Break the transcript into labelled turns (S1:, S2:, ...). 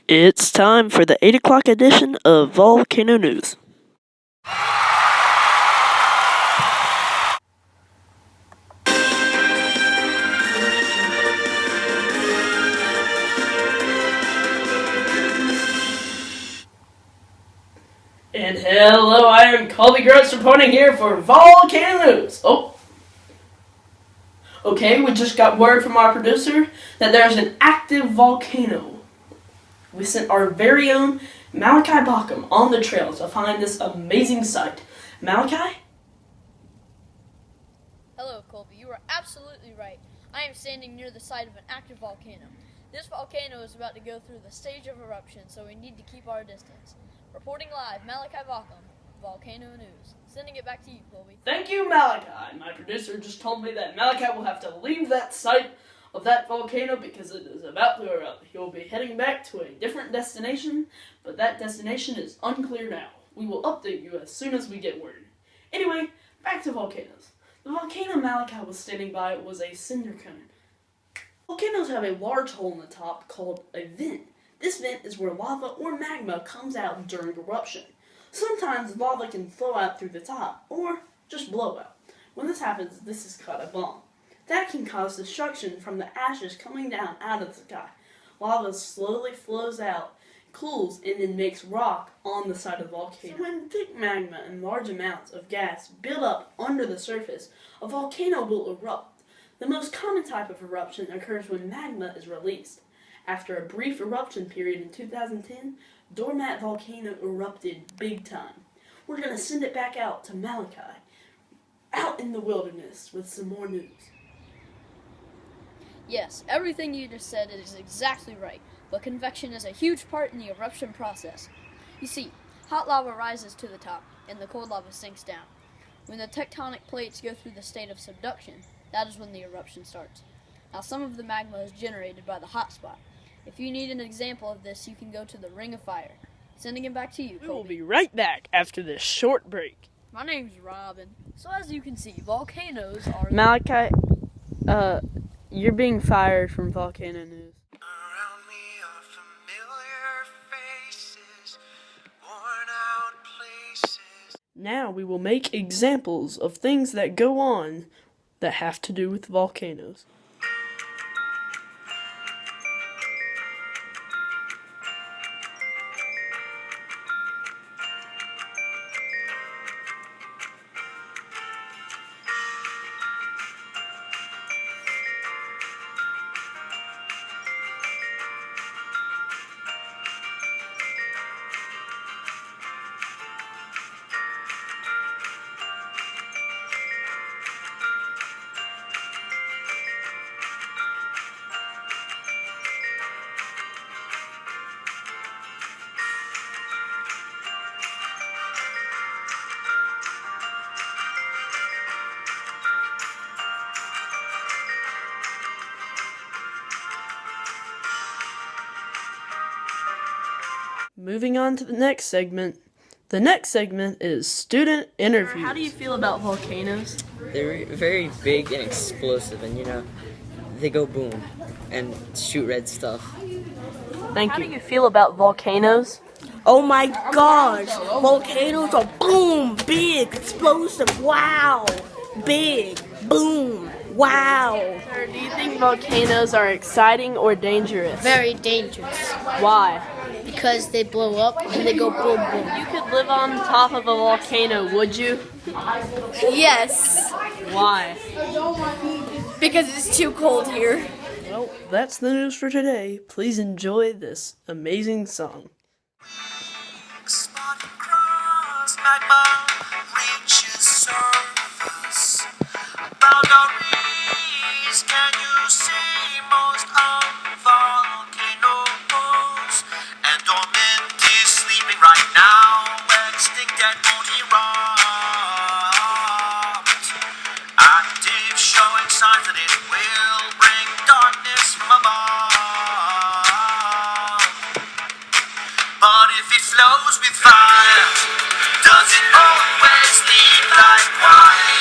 S1: It's time for the 8 o'clock edition of Volcano News. And hello, I am Colby Gross reporting here for Volcano News. Okay, we just got word from our producer that there's an active volcano. We sent our very own Malachi Bauckham on the trail to find this amazing sight. Malachi?
S2: Hello, Colby. You are absolutely right. I am standing near the site of an active volcano. This volcano is about to go through the stage of eruption, so we need to keep our distance. Reporting live, Malachi Bauckham, Volcano News. Sending it back to you, Colby.
S1: Thank you, Malachi. My producer just told me that Malachi will have to leave that site of that volcano because it is about to erupt. He will be heading back to a different destination, but that destination is unclear now. We will update you as soon as we get word. Anyway, back to volcanoes. The volcano Malachi was standing by was a cinder cone. Volcanoes have a large hole in the top called a vent. This vent is where lava or magma comes out during eruption. Sometimes lava can flow out through the top, or just blow out. When this happens, this is called a bomb. That can cause destruction from the ashes coming down out of the sky. Lava slowly flows out, cools, and then makes rock on the side of the volcano. So when thick magma and large amounts of gas build up under the surface, a volcano will erupt. The most common type of eruption occurs when magma is released. After a brief eruption period in 2010, Doormat Volcano erupted big time. We're going to send it back out to Malachi, out in the wilderness with some more news.
S2: Yes, everything you just said is exactly right, but convection is a huge part in the eruption process. You see, hot lava rises to the top, and the cold lava sinks down. When the tectonic plates go through the state of subduction, that is when the eruption starts. Now, some of the magma is generated by the hot spot. If you need an example of this, you can go to the Ring of Fire. Sending it back to you, Colby.
S1: We will be right back after this short break.
S2: My name's Robin. So as you can see, volcanoes are...
S1: Malachi, you're being fired from Volcano News.
S3: Around me are familiar faces, worn out places.
S1: Now we will make examples of things that go on that have to do with volcanoes. Moving on to the next segment. The next segment is student interviews. How do you feel about volcanoes?
S4: They're very big and explosive, and they go boom and shoot red stuff.
S1: Thank you. How do you feel about volcanoes?
S5: Oh my gosh! Volcanoes are boom, big, explosive, wow! Big, boom, wow!
S1: Sir, do you think volcanoes are exciting or dangerous?
S6: Very dangerous
S1: Why?
S6: because they blow up and they go boom boom.
S1: You could live on top of a volcano, would you?
S6: Yes,
S1: Why?
S6: because it's too cold here.
S1: Well, that's the news for today. Please enjoy this amazing song.
S3: Spot across magma reaches surface. Boundaries can you see most of volcanoes? And dormant is sleeping right now, extinct and won't erupt. Active showing signs that it will bring darkness from above. But if it flows with fire, does it always leave like wine?